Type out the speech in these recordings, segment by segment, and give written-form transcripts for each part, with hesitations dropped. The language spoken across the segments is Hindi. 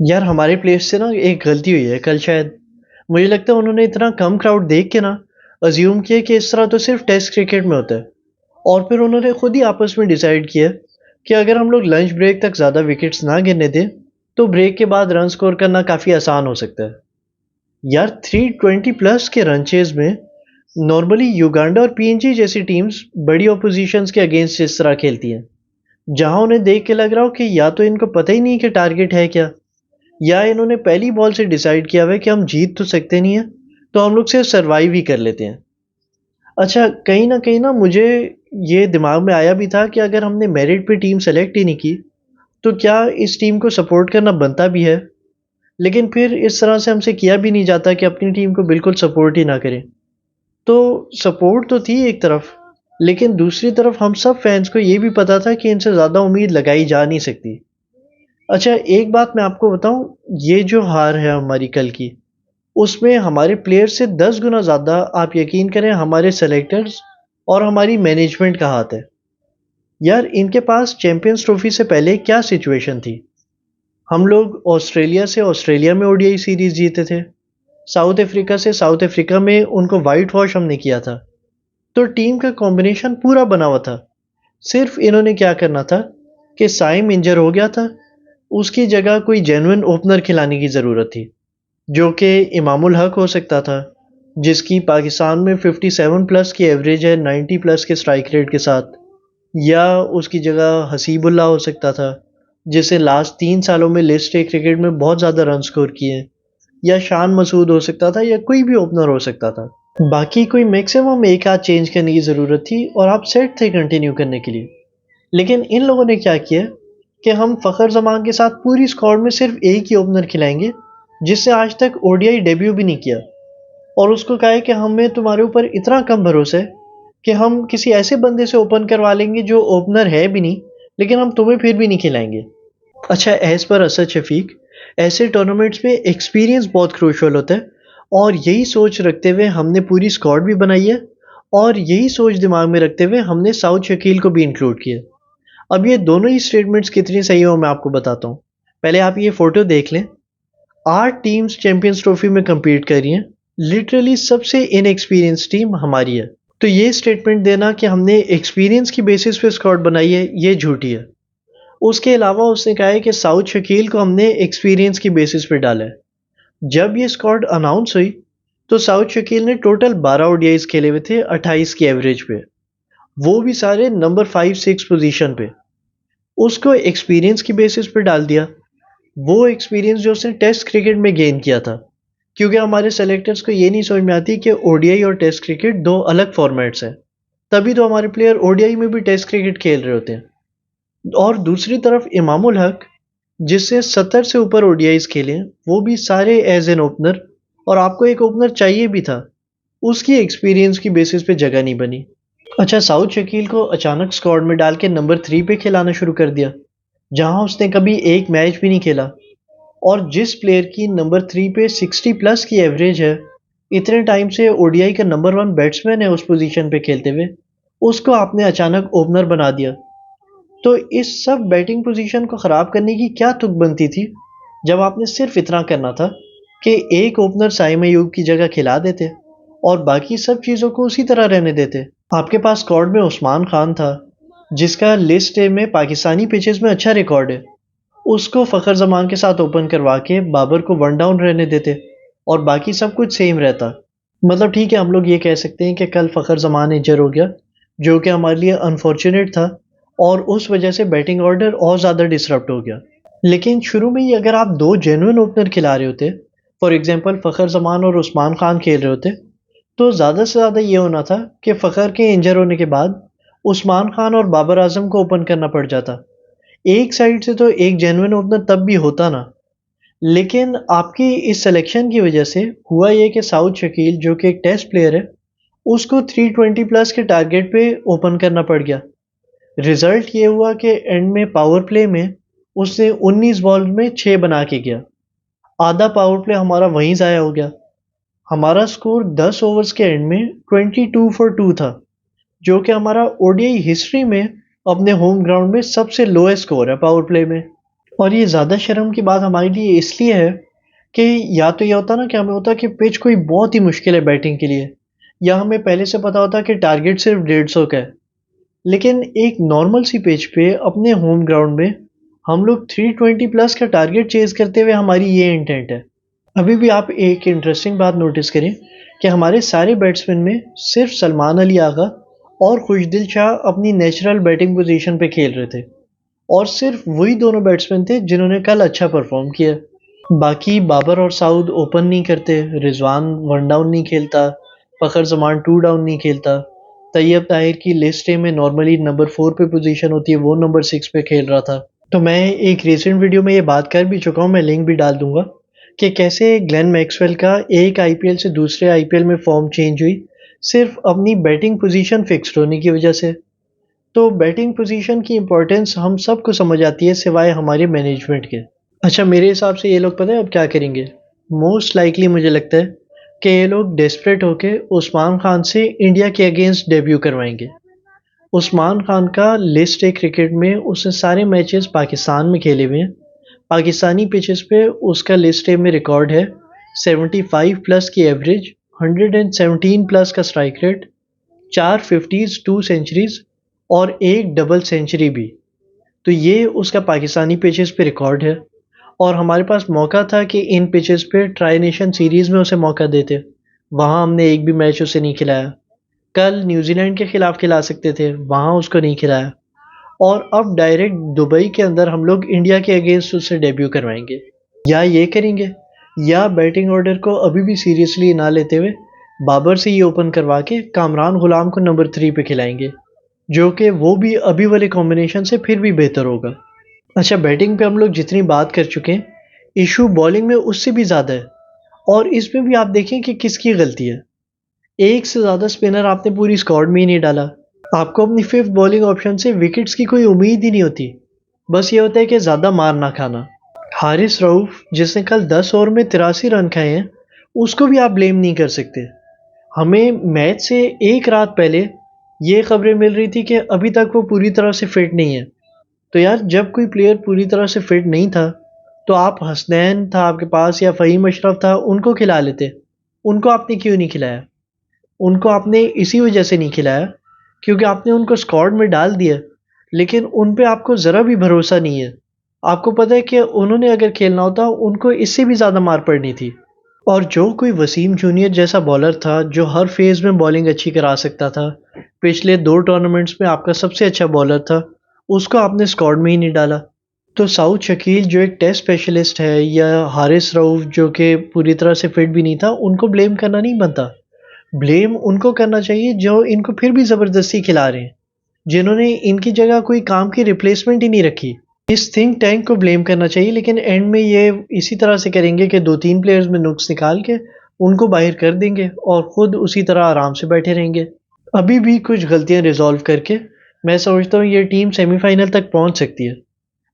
यार हमारे प्लेयर से ना एक गलती हुई है कल शायद। मुझे लगता है उन्होंने इतना कम क्राउड देख के ना अज्यूम किया कि इस तरह तो सिर्फ टेस्ट क्रिकेट में होता है। और फिर उन्होंने खुद ही आपस में डिसाइड किया कि अगर हम लोग लंच ब्रेक तक ज़्यादा विकेट्स ना गिरने दें तो ब्रेक के बाद रन स्कोर करना काफ़ी आसान हो सकता है। यार 320 प्लस के रन चेज में नॉर्मली युगांडा और पीएनजी जैसी टीम्स बड़ी ऑपोजिशंस के अगेंस्ट इस तरह खेलती हैं, जहां उन्हें देख के लग रहा हो कि या तो इनको पता ही नहीं कि टारगेट है क्या, या इन्होंने पहली बॉल से डिसाइड किया हुआ है कि हम जीत तो सकते नहीं है, तो हम लोग सिर्फ सरवाइव ही कर लेते हैं। अच्छा, कहीं ना मुझे ये दिमाग में आया भी था कि अगर हमने मेरिट पे टीम सेलेक्ट ही नहीं की तो क्या इस टीम को सपोर्ट करना बनता भी है। लेकिन फिर इस तरह से हमसे किया भी नहीं जाता कि अपनी टीम को बिल्कुल सपोर्ट ही ना करें। तो सपोर्ट तो थी एक तरफ, लेकिन दूसरी तरफ हम सब फैंस को ये भी पता था कि इनसे ज़्यादा उम्मीद लगाई जा नहीं सकती। अच्छा, एक बात मैं आपको बताऊं, ये जो हार है हमारी कल की, उसमें हमारे प्लेयर से 10 गुना ज़्यादा आप यकीन करें हमारे सेलेक्टर्स और हमारी मैनेजमेंट का हाथ है। यार इनके पास चैंपियंस ट्रॉफी से पहले क्या सिचुएशन थी। हम लोग ऑस्ट्रेलिया से ऑस्ट्रेलिया में ओडीआई सीरीज जीते थे, साउथ अफ्रीका से साउथ अफ्रीका में उनको वाइट वॉश हमने किया था। तो टीम का कॉम्बिनेशन पूरा बना हुआ था। सिर्फ इन्होंने क्या करना था कि साइम इंजर हो गया था, उसकी जगह कोई जेन्युइन ओपनर खिलाने की ज़रूरत थी, जो कि इमामुल हक हो सकता था, जिसकी पाकिस्तान में 57 प्लस की एवरेज है 90 प्लस के स्ट्राइक रेट के साथ। या उसकी जगह हसीबुल्ला हो सकता था, जिसे लास्ट 3 सालों में लिस्ट ए क्रिकेट में बहुत ज़्यादा रन स्कोर किए हैं। या शान मसूद हो सकता था, या कोई भी ओपनर हो सकता था। बाकी कोई मैक्सिमम एक आध चेंज करने की ज़रूरत थी और आप सेट थे कंटिन्यू करने के लिए। लेकिन इन लोगों ने क्या किया कि हम फ़खर ज़मान के साथ पूरी स्क्वाड में सिर्फ एक ही ओपनर खिलाएंगे, जिससे आज तक ओडीआई डेब्यू भी नहीं किया। और उसको कहा है कि हमें तुम्हारे ऊपर इतना कम भरोसा है कि हम किसी ऐसे बंदे से ओपन करवा लेंगे जो ओपनर है भी नहीं, लेकिन हम तुम्हें फिर भी नहीं खिलाएंगे। अच्छा, एज़ पर असद शफीक, ऐसे टूर्नामेंट्स में एक्सपीरियंस बहुत क्रूशियल होता है। और यही सोच रखते हुए हमने पूरी स्क्वाड भी बनाई है, और यही सोच दिमाग में रखते हुए हमने साउथ शकील को भी इंक्लूड किया। अब ये दोनों ही स्टेटमेंट्स कितनी सही हो मैं आपको बताता हूँ। पहले आप ये फोटो देख लें। 8 टीम्स चैंपियंस ट्रॉफी में compete कर रही हैं। लिटरली सबसे इनएक्सपीरियंस टीम हमारी है। तो ये स्टेटमेंट देना कि हमने एक्सपीरियंस की बेसिस पे स्क्वाड बनाई है, ये झूठी है। उसके अलावा उसने कहा है कि साउथ शकील को हमने एक्सपीरियंस की बेसिस पे डाला है। जब ये स्क्वाड अनाउंस हुई तो साउथ शकील ने टोटल 12 ओडीआईज खेले हुए थे 28 की एवरेज पे, वो भी सारे नंबर 5-6 पोजीशन पे। उसको एक्सपीरियंस की बेसिस पे डाल दिया, वो एक्सपीरियंस जो उसने टेस्ट क्रिकेट में गेन किया था। क्योंकि हमारे सेलेक्टर्स को ये नहीं समझ में आती कि ओडीआई और टेस्ट क्रिकेट दो अलग फॉर्मेट्स हैं। तभी तो हमारे प्लेयर ओडीआई में भी टेस्ट क्रिकेट खेल रहे होते हैं। और दूसरी तरफ इमामुल हक, जिससे 70 से ऊपर ओडीआईज खेले हैं, वो भी सारे एज एन ओपनर। और आपको एक ओपनर चाहिए भी था, उसकी एक्सपीरियंस की बेसिस पे जगह नहीं बनी। अच्छा, साउथ शकील को अचानक स्क्वाड में डाल के नंबर 3 पे खिलाना शुरू कर दिया, जहां उसने कभी एक मैच भी नहीं खेला। और जिस प्लेयर की नंबर 3 पे 60 प्लस की एवरेज है, इतने टाइम से ओडीआई का नंबर 1 बैट्समैन है उस पोजीशन पे खेलते हुए, उसको आपने अचानक ओपनर बना दिया। तो इस सब बैटिंग पोजीशन को खराब करने की क्या तुक बनती थी, जब आपने सिर्फ इतना करना था कि एक ओपनर साइम अयूब की जगह खिला देते और बाकी सब चीज़ों को उसी तरह रहने देते। आपके पास स्क्वाड में उस्मान खान था, जिसका लिस्ट ए में पाकिस्तानी पिचेस में अच्छा रिकॉर्ड है। उसको फ़खर ज़मान के साथ ओपन करवा के बाबर को वन डाउन रहने देते और बाकी सब कुछ सेम रहता। मतलब ठीक है, हम लोग ये कह सकते हैं कि कल फ़खर ज़मान इंजर हो गया, जो कि हमारे लिए अनफॉर्चुनेट था, और उस वजह से बैटिंग ऑर्डर और ज़्यादा डिसरप्ट हो गया। लेकिन शुरू में ही अगर आप 2 जेन्युइन ओपनर खिला रहे होते, फॉर एग्ज़ाम्पल फ़खर ज़मान और उस्मान खान खेल रहे होते, तो ज़्यादा से ज़्यादा ये होना था कि फ़खर के इंजर होने के बाद उस्मान खान और बाबर आज़म को ओपन करना पड़ जाता। एक साइड से तो एक जेन्युइन ओपनर तब भी होता ना। लेकिन आपकी इस सिलेक्शन की वजह से हुआ ये कि साउथ शकील, जो कि एक टेस्ट प्लेयर है, उसको 320 प्लस के टारगेट पे ओपन करना पड़ गया। रिजल्ट ये हुआ कि एंड में पावर प्ले में उसने 19 बॉल में 6 बना के गया। आधा पावर प्ले हमारा वहीं ज़ाया हो गया। हमारा स्कोर 10 ओवर्स के एंड में 22 फॉर 2 था, जो कि हमारा ओडीआई हिस्ट्री में अपने होम ग्राउंड में सबसे लोएस्ट स्कोर है पावर प्ले में। और ये ज़्यादा शर्म की बात हमारे लिए इसलिए है कि या तो ये होता ना कि हमें होता कि पिच कोई बहुत ही मुश्किल है बैटिंग के लिए, या हमें पहले से पता होता कि टारगेट सिर्फ 150 का है। लेकिन एक नॉर्मल सी पिच पे अपने होम ग्राउंड में हम लोग 320 प्लस का टारगेट चेज करते हुए हमारी ये इंटेंट है। अभी भी आप एक इंटरेस्टिंग बात नोटिस करें कि हमारे सारे बैट्समैन में सिर्फ सलमान अली आगा और खुशदिल शाह अपनी नेचुरल बैटिंग पोजीशन पे खेल रहे थे, और सिर्फ वही दोनों बैट्समैन थे जिन्होंने कल अच्छा परफॉर्म किया। बाकी बाबर और साउद ओपन नहीं करते, रिजवान वन डाउन नहीं खेलता, फखर जमान टू डाउन नहीं खेलता, तैयब ताहिर की लिस्ट ए में नॉर्मली नंबर 4 पे पोजीशन होती है, वो नंबर 6 पे खेल रहा था। तो मैं एक रिसेंट वीडियो में ये बात कर भी चुका हूँ, मैं लिंक भी डाल दूंगा कि कैसे ग्लेन मैक्सवेल का एक आईपीएल से दूसरे आईपीएल में फॉर्म चेंज हुई सिर्फ अपनी बैटिंग पोजीशन फिक्स्ड होने की वजह से। तो बैटिंग पोजीशन की इम्पोर्टेंस हम सबको समझ आती है सिवाय हमारे मैनेजमेंट के। अच्छा, मेरे हिसाब से ये लोग पता है अब क्या करेंगे? मोस्ट लाइकली मुझे लगता है कि ये लोग डेस्परेट होके उस्मान खान से इंडिया के अगेंस्ट डेब्यू करवाएंगे। उस्मान खान का लिस्ट ए क्रिकेट में उसने सारे मैचेस पाकिस्तान में खेले हुए हैं। पाकिस्तानी पिचेस पे उसका लिस्ट ए में रिकॉर्ड है 75 प्लस की एवरेज, 117 प्लस का स्ट्राइक रेट, 4 फिफ्टीज, 2 सेंचुरीज और एक डबल सेंचुरी भी। तो ये उसका पाकिस्तानी पिचेस पे रिकॉर्ड है, और हमारे पास मौका था कि इन पिचेस पे ट्राई नेशन सीरीज़ में उसे मौका देते। वहाँ हमने एक भी मैच उसे नहीं खिलाया। कल न्यूज़ीलैंड के खिलाफ खिला सकते थे, वहाँ उसको नहीं खिलाया। और अब डायरेक्ट दुबई के अंदर हम लोग इंडिया के अगेंस्ट उससे डेब्यू करवाएंगे। या ये करेंगे, या बैटिंग ऑर्डर को अभी भी सीरियसली ना लेते हुए बाबर से ये ओपन करवा के कामरान गुलाम को नंबर 3 पे खिलाएंगे, जो कि वो भी अभी वाले कॉम्बिनेशन से फिर भी बेहतर होगा। अच्छा, बैटिंग पे हम लोग जितनी बात कर चुके हैं, इशू बॉलिंग में उससे भी ज़्यादा है। और इसमें भी आप देखें कि किसकी गलती है। एक से ज़्यादा स्पिनर आपने पूरी स्क्वाड में ही नहीं डाला। आपको अपनी फिफ्थ बॉलिंग ऑप्शन से विकेट्स की कोई उम्मीद ही नहीं होती। बस ये होता है कि ज़्यादा मार ना खाना। हारिस रऊफ जिसने कल 10 ओवर में 83 रन खाए हैं, उसको भी आप ब्लेम नहीं कर सकते। हमें मैच से एक रात पहले ये खबरें मिल रही थी कि अभी तक वो पूरी तरह से फिट नहीं है। तो यार, जब कोई प्लेयर पूरी तरह से फिट नहीं था तो आप हसनैन था आपके पास या फ़हीम अशरफ था, उनको खिला लेते। उनको आपने क्यों नहीं खिलाया? उनको आपने इसी वजह से नहीं खिलाया क्योंकि आपने उनको स्क्वाड में डाल दिया, लेकिन उन पे आपको ज़रा भी भरोसा नहीं है। आपको पता है कि उन्होंने अगर खेलना होता उनको इससे भी ज़्यादा मार पड़नी थी। और जो कोई वसीम जूनियर जैसा बॉलर था जो हर फेज़ में बॉलिंग अच्छी करा सकता था, पिछले 2 टूर्नामेंट्स में आपका सबसे अच्छा बॉलर था, उसको आपने स्क्वाड में ही नहीं डाला। तो साउथ शकील जो एक टेस्ट स्पेशलिस्ट है, या हारिस रऊफ जो कि पूरी तरह से फिट भी नहीं था, उनको ब्लेम करना नहीं बनता। ब्लेम उनको करना चाहिए जो इनको फिर भी ज़बरदस्ती खिला रहे हैं, जिन्होंने इनकी जगह कोई काम की रिप्लेसमेंट ही नहीं रखी। इस थिंक टैंक को ब्लेम करना चाहिए, लेकिन एंड में ये इसी तरह से करेंगे कि 2-3 प्लेयर्स में नुक्स निकाल के उनको बाहर कर देंगे और खुद उसी तरह आराम से बैठे रहेंगे। अभी भी कुछ गलतियां रिजॉल्व करके मैं समझता हूँ ये टीम सेमीफाइनल तक पहुंच सकती है,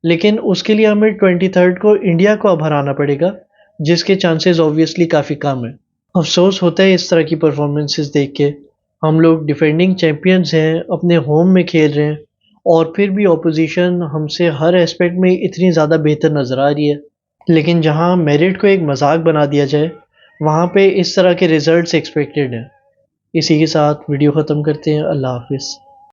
लेकिन उसके लिए हमें 23rd को इंडिया को अब हराना पड़ेगा, जिसके चांसेस ऑब्वियसली काफ़ी कम है। अफसोस होता है इस तरह की परफॉर्मेंसेस देख के। हम लोग डिफेंडिंग चैंपियंस हैं, अपने होम में खेल रहे हैं, और फिर भी ऑपोजिशन हमसे हर एस्पेक्ट में इतनी ज़्यादा बेहतर नज़र आ रही है। लेकिन जहाँ मेरिट को एक मजाक बना दिया जाए, वहाँ पे इस तरह के रिजल्ट्स एक्सपेक्टेड हैं। इसी के साथ वीडियो ख़त्म करते हैं। अल्लाह हाफिज़।